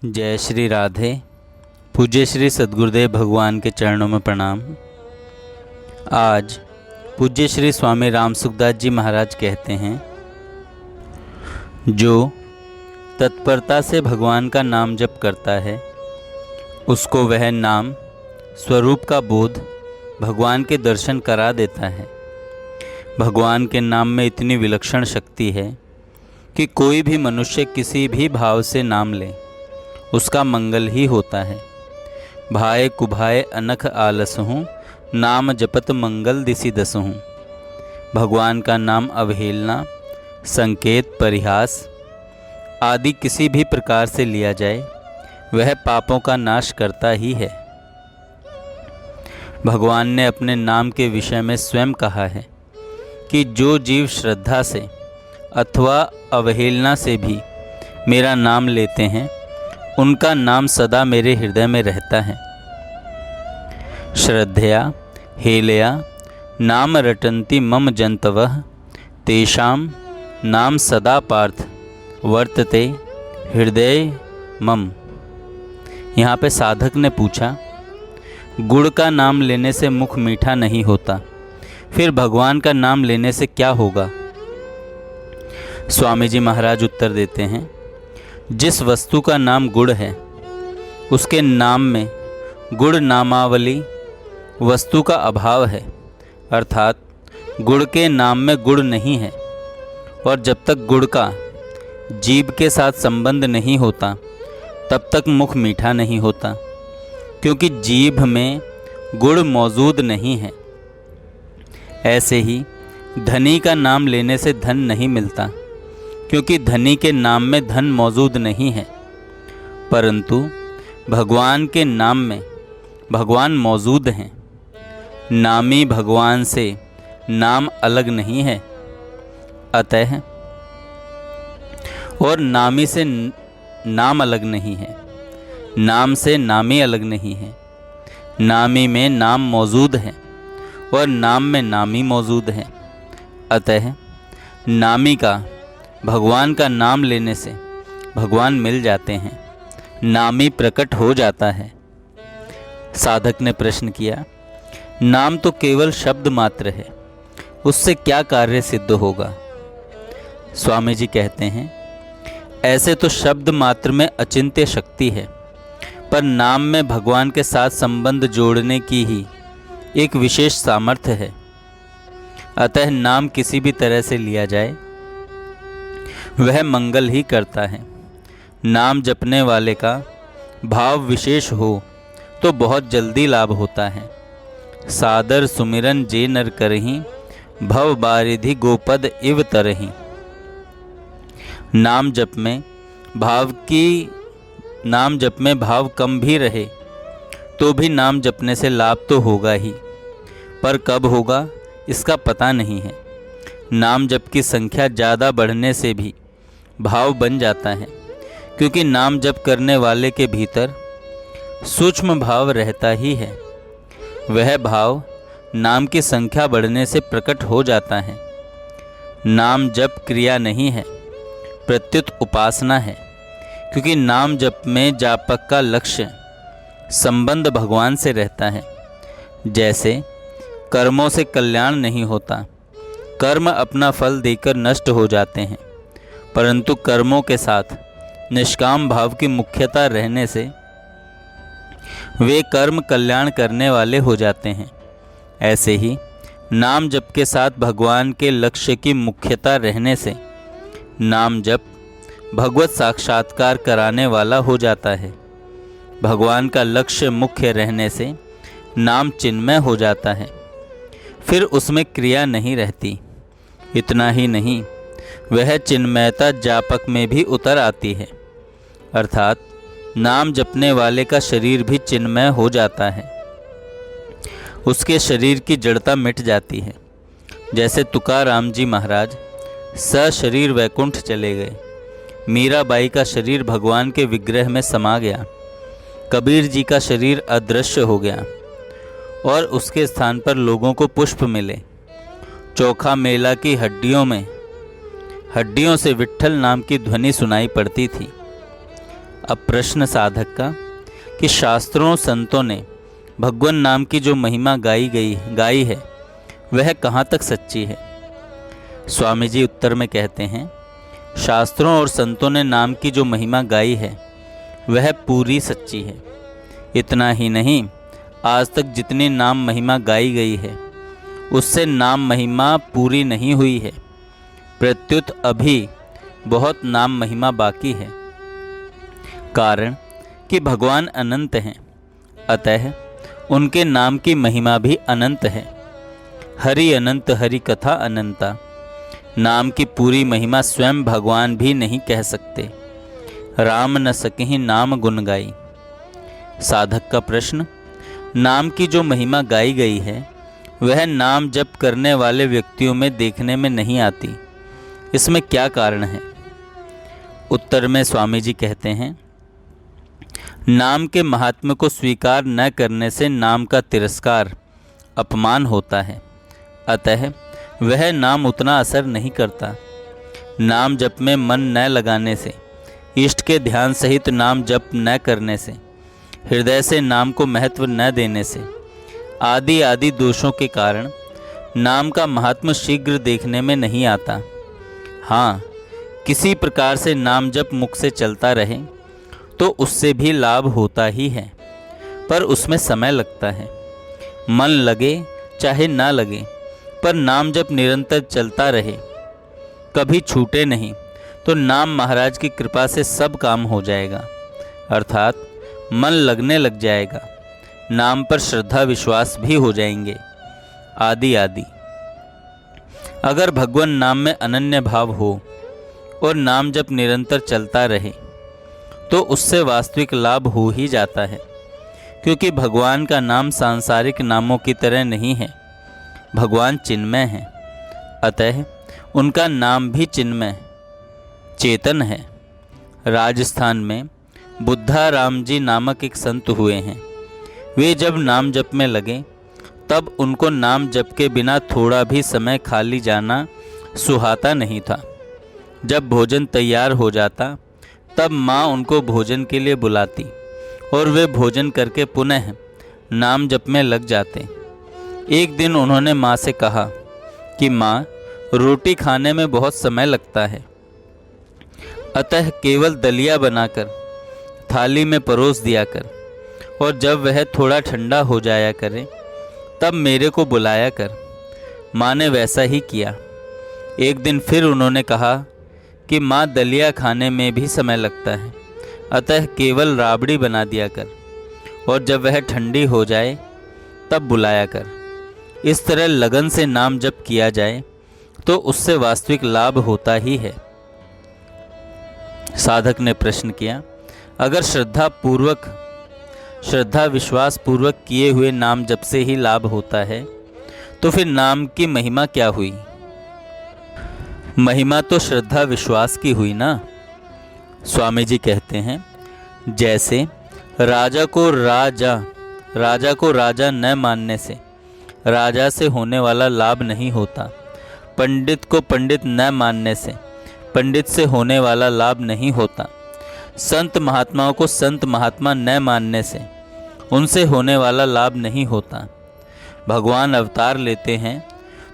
जय श्री राधे। पूज्य श्री सद्गुरुदेव भगवान के चरणों में प्रणाम। आज पूज्य श्री स्वामी राम सुखदास जी महाराज कहते हैं, जो तत्परता से भगवान का नाम जप करता है उसको वह नाम स्वरूप का बोध भगवान के दर्शन करा देता है। भगवान के नाम में इतनी विलक्षण शक्ति है कि कोई भी मनुष्य किसी भी भाव से नाम ले उसका मंगल ही होता है। भाए कुभाए अनख आलसहूँ, नाम जपत मंगल दिसि दसहूँ। भगवान का नाम अवहेलना, संकेत, परिहास आदि किसी भी प्रकार से लिया जाए वह पापों का नाश करता ही है। भगवान ने अपने नाम के विषय में स्वयं कहा है कि जो जीव श्रद्धा से अथवा अवहेलना से भी मेरा नाम लेते हैं उनका नाम सदा मेरे हृदय में रहता है। श्रद्धया हेलया नाम रटन्ति मम जंतवः, तेषाम नाम सदा पार्थ वर्तते हृदय मम। यहाँ पे साधक ने पूछा, गुड़ का नाम लेने से मुख मीठा नहीं होता, फिर भगवान का नाम लेने से क्या होगा? स्वामी जी महाराज उत्तर देते हैं, जिस वस्तु का नाम गुड़ है उसके नाम में गुड़ नामावली वस्तु का अभाव है, अर्थात गुड़ के नाम में गुड़ नहीं है। और जब तक गुड़ का जीभ के साथ संबंध नहीं होता तब तक मुख मीठा नहीं होता, क्योंकि जीभ में गुड़ मौजूद नहीं है। ऐसे ही धनी का नाम लेने से धन नहीं मिलता, क्योंकि धनी के नाम में धन मौजूद नहीं है। परंतु भगवान के नाम में भगवान मौजूद हैं। नामी भगवान से नाम अलग नहीं है, अतः और नामी से नाम अलग नहीं है, नाम से नामी अलग नहीं है। नामी में नाम मौजूद है और नाम में नामी मौजूद है। अतः नामी का भगवान का नाम लेने से भगवान मिल जाते हैं, नामी प्रकट हो जाता है। साधक ने प्रश्न किया, नाम तो केवल शब्द मात्र है, उससे क्या कार्य सिद्ध होगा? स्वामी जी कहते हैं, ऐसे तो शब्द मात्र में अचिंत्य शक्ति है, पर नाम में भगवान के साथ संबंध जोड़ने की ही एक विशेष सामर्थ्य है। अतः नाम किसी भी तरह से लिया जाए वह मंगल ही करता है। नाम जपने वाले का भाव विशेष हो तो बहुत जल्दी लाभ होता है। सादर सुमिरन जे नर करहीं, भव बारिधि गोपद इव तरहीं। नाम जप में भाव कम भी रहे तो भी नाम जपने से लाभ तो होगा ही, पर कब होगा इसका पता नहीं है। नाम जप की संख्या ज़्यादा बढ़ने से भी भाव बन जाता है, क्योंकि नाम जप करने वाले के भीतर सूक्ष्म भाव रहता ही है। वह भाव नाम की संख्या बढ़ने से प्रकट हो जाता है। नाम जप क्रिया नहीं है, प्रत्युत उपासना है, क्योंकि नाम जप में जापक का लक्ष्य संबंध भगवान से रहता है। जैसे कर्मों से कल्याण नहीं होता, कर्म अपना फल देकर नष्ट हो जाते हैं, परंतु कर्मों के साथ निष्काम भाव की मुख्यता रहने से वे कर्म कल्याण करने वाले हो जाते हैं। ऐसे ही नाम जप के साथ भगवान के लक्ष्य की मुख्यता रहने से नाम जप भगवत साक्षात्कार कराने वाला हो जाता है। भगवान का लक्ष्य मुख्य रहने से नाम चिन्मय हो जाता है, फिर उसमें क्रिया नहीं रहती। इतना ही नहीं, वह चिन्मयता जापक में भी उतर आती है, अर्थात नाम जपने वाले का शरीर भी चिन्मय हो जाता है। उसके शरीर की जड़ता मिट जाती है। जैसे तुकाराम जी महाराज सशरीर वैकुंठ चले गए, मीराबाई का शरीर भगवान के विग्रह में समा गया, कबीर जी का शरीर अदृश्य हो गया और उसके स्थान पर लोगों को पुष्प मिले। चोखा मेला की हड्डियों से विट्ठल नाम की ध्वनि सुनाई पड़ती थी। अब प्रश्न साधक का कि शास्त्रों संतों ने भगवान नाम की जो महिमा गाई है वह कहाँ तक सच्ची है। स्वामी जी उत्तर में कहते हैं, शास्त्रों और संतों ने नाम की जो महिमा गाई है वह पूरी सच्ची है। इतना ही नहीं, आज तक जितनी नाम महिमा गाई गई है उससे नाम महिमा पूरी नहीं हुई है, प्रत्युत अभी बहुत नाम महिमा बाकी है। कारण कि भगवान अनंत हैं, अतः उनके नाम की महिमा भी अनंत है। हरि अनंत हरि कथा अनंता, नाम की पूरी महिमा स्वयं भगवान भी नहीं कह सकते। राम न सकहि नाम गुण गाई। साधक का प्रश्न, नाम की जो महिमा गाई गई है वह नाम जप करने वाले व्यक्तियों में देखने में नहीं आती, इसमें क्या कारण है। उत्तर में स्वामी जी कहते हैं, नाम के महात्म्य को स्वीकार न करने से नाम का तिरस्कार अपमान होता है, अतः वह नाम उतना असर नहीं करता। नाम जप में मन न लगाने से, इष्ट के ध्यान सहित नाम जप न करने से, हृदय से नाम को महत्व न देने से आदि आदि दोषों के कारण नाम का महात्म्य शीघ्र देखने में नहीं आता। हाँ, किसी प्रकार से नाम जप मुख से चलता रहे तो उससे भी लाभ होता ही है, पर उसमें समय लगता है। मन लगे चाहे ना लगे, पर नाम जप निरंतर चलता रहे, कभी छूटे नहीं, तो नाम महाराज की कृपा से सब काम हो जाएगा, अर्थात मन लगने लग जाएगा, नाम पर श्रद्धा विश्वास भी हो जाएंगे, आदि आदि। अगर भगवान नाम में अनन्य भाव हो और नाम जप निरंतर चलता रहे तो उससे वास्तविक लाभ हो ही जाता है, क्योंकि भगवान का नाम सांसारिक नामों की तरह नहीं है। भगवान चिन्मय हैं, अतः उनका नाम भी चिन्मय चेतन है। राजस्थान में बुद्धाराम जी नामक एक संत हुए हैं। वे जब नाम जप में लगे तब उनको नाम जप के बिना थोड़ा भी समय खाली जाना सुहाता नहीं था। जब भोजन तैयार हो जाता तब माँ उनको भोजन के लिए बुलाती और वे भोजन करके पुनः नाम जप में लग जाते। एक दिन उन्होंने माँ से कहा कि माँ, रोटी खाने में बहुत समय लगता है, अतः केवल दलिया बनाकर थाली में परोस दिया कर, और जब वह थोड़ा ठंडा हो जाया करे तब मेरे को बुलाया कर। माँ ने वैसा ही किया। एक दिन फिर उन्होंने कहा कि माँ, दलिया खाने में भी समय लगता है, अतः केवल राबड़ी बना दिया कर, और जब वह ठंडी हो जाए तब बुलाया कर। इस तरह लगन से नाम जप किया जाए तो उससे वास्तविक लाभ होता ही है। साधक ने प्रश्न किया, अगर श्रद्धा विश्वास पूर्वक किए हुए नाम जप से ही लाभ होता है तो फिर नाम की महिमा क्या हुई। महिमा तो श्रद्धा विश्वास की हुई ना। स्वामी जी कहते हैं, जैसे राजा को राजा न मानने से राजा से होने वाला लाभ नहीं होता, पंडित को पंडित न मानने से पंडित से होने वाला लाभ नहीं होता, संत महात्माओं को संत महात्मा न मानने से उनसे होने वाला लाभ नहीं होता। भगवान अवतार लेते हैं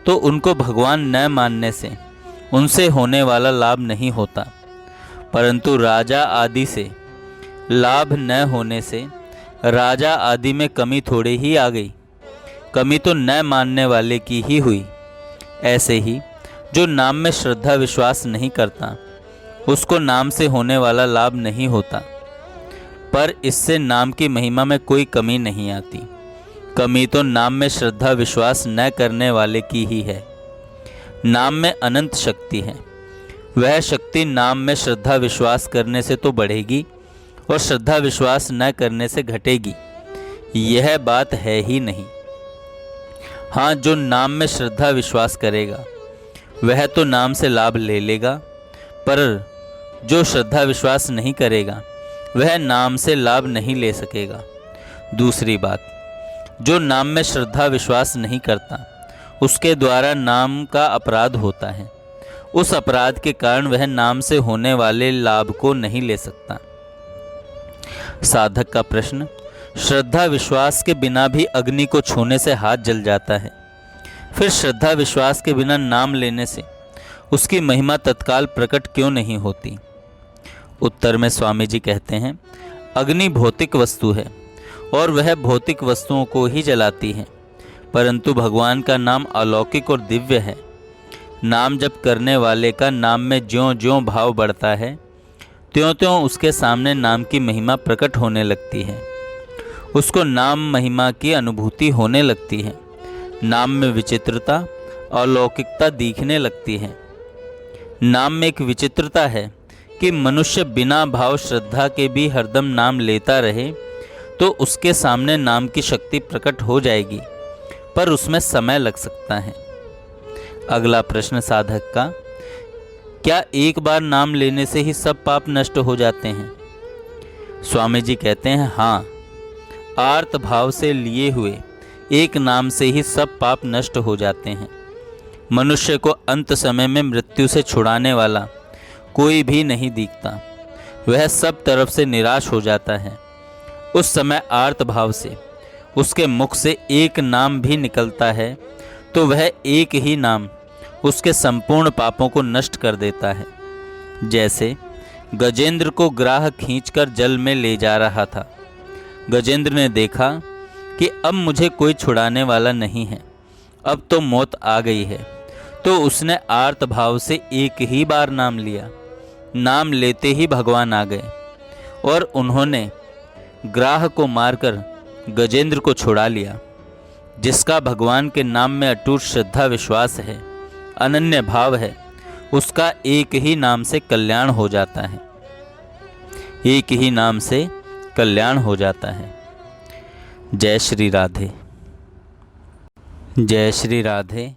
तो उनको भगवान न मानने से उनसे होने वाला लाभ नहीं होता, परंतु राजा आदि से लाभ न होने से राजा आदि में कमी थोड़े ही आ गई, कमी तो न मानने वाले की ही हुई। ऐसे ही जो नाम में श्रद्धा विश्वास नहीं करता उसको नाम से होने वाला लाभ नहीं होता, पर इससे नाम की महिमा में कोई कमी नहीं आती। कमी तो नाम में श्रद्धा विश्वास न करने वाले की ही है। नाम में अनंत शक्ति है, वह शक्ति नाम में श्रद्धा विश्वास करने से तो बढ़ेगी और श्रद्धा विश्वास न करने से घटेगी, यह बात है ही नहीं। हाँ, जो नाम में श्रद्धा विश्वास करेगा वह तो नाम से लाभ ले लेगा, पर जो श्रद्धा विश्वास नहीं करेगा वह नाम से लाभ नहीं ले सकेगा। दूसरी बात, जो नाम में श्रद्धा विश्वास नहीं करता उसके द्वारा नाम का अपराध होता है। उस अपराध के कारण वह नाम से होने वाले लाभ को नहीं ले सकता। साधक का प्रश्न। श्रद्धा विश्वास के बिना भी अग्नि को छूने से हाथ जल जाता है, फिर श्रद्धा विश्वास के बिना नाम लेने से उसकी महिमा तत्काल प्रकट क्यों नहीं होती? उत्तर में स्वामी जी कहते हैं, अग्नि भौतिक वस्तु है और वह भौतिक वस्तुओं को ही जलाती है, परंतु भगवान का नाम अलौकिक और दिव्य है। नाम जप करने वाले का नाम में ज्यों ज्यों भाव बढ़ता है, त्यों त्यों उसके सामने नाम की महिमा प्रकट होने लगती है, उसको नाम महिमा की अनुभूति होने लगती है। नाम में विचित्रता, अलौकिकता दिखने लगती है। नाम में एक विचित्रता है कि मनुष्य बिना भाव श्रद्धा के भी हरदम नाम लेता रहे तो उसके सामने नाम की शक्ति प्रकट हो जाएगी, पर उसमें समय लग सकता है। अगला प्रश्न साधक का, क्या एक बार नाम लेने से ही सब पाप नष्ट हो जाते हैं? स्वामी जी कहते हैं, हाँ, आर्त भाव से लिए हुए एक नाम से ही सब पाप नष्ट हो जाते हैं। मनुष्य को अंत समय में मृत्यु से छुड़ाने वाला कोई भी नहीं दिखता, वह सब तरफ से निराश हो जाता है। उस समय आर्त भाव से उसके मुख से एक नाम भी निकलता है तो वह एक ही नाम उसके संपूर्ण पापों को नष्ट कर देता है। जैसे गजेंद्र को ग्राह खींचकर जल में ले जा रहा था। गजेंद्र ने देखा कि अब मुझे कोई छुड़ाने वाला नहीं है, अब तो मौत आ गई है, तो उसने आर्त भाव से एक ही बार नाम लिया। नाम लेते ही भगवान आ गए और उन्होंने ग्राह को मारकर गजेंद्र को छुड़ा लिया। जिसका भगवान के नाम में अटूट श्रद्धा विश्वास है, अनन्य भाव है, उसका एक ही नाम से कल्याण हो जाता है। एक ही नाम से कल्याण हो जाता है। जय श्री राधे। जय श्री राधे।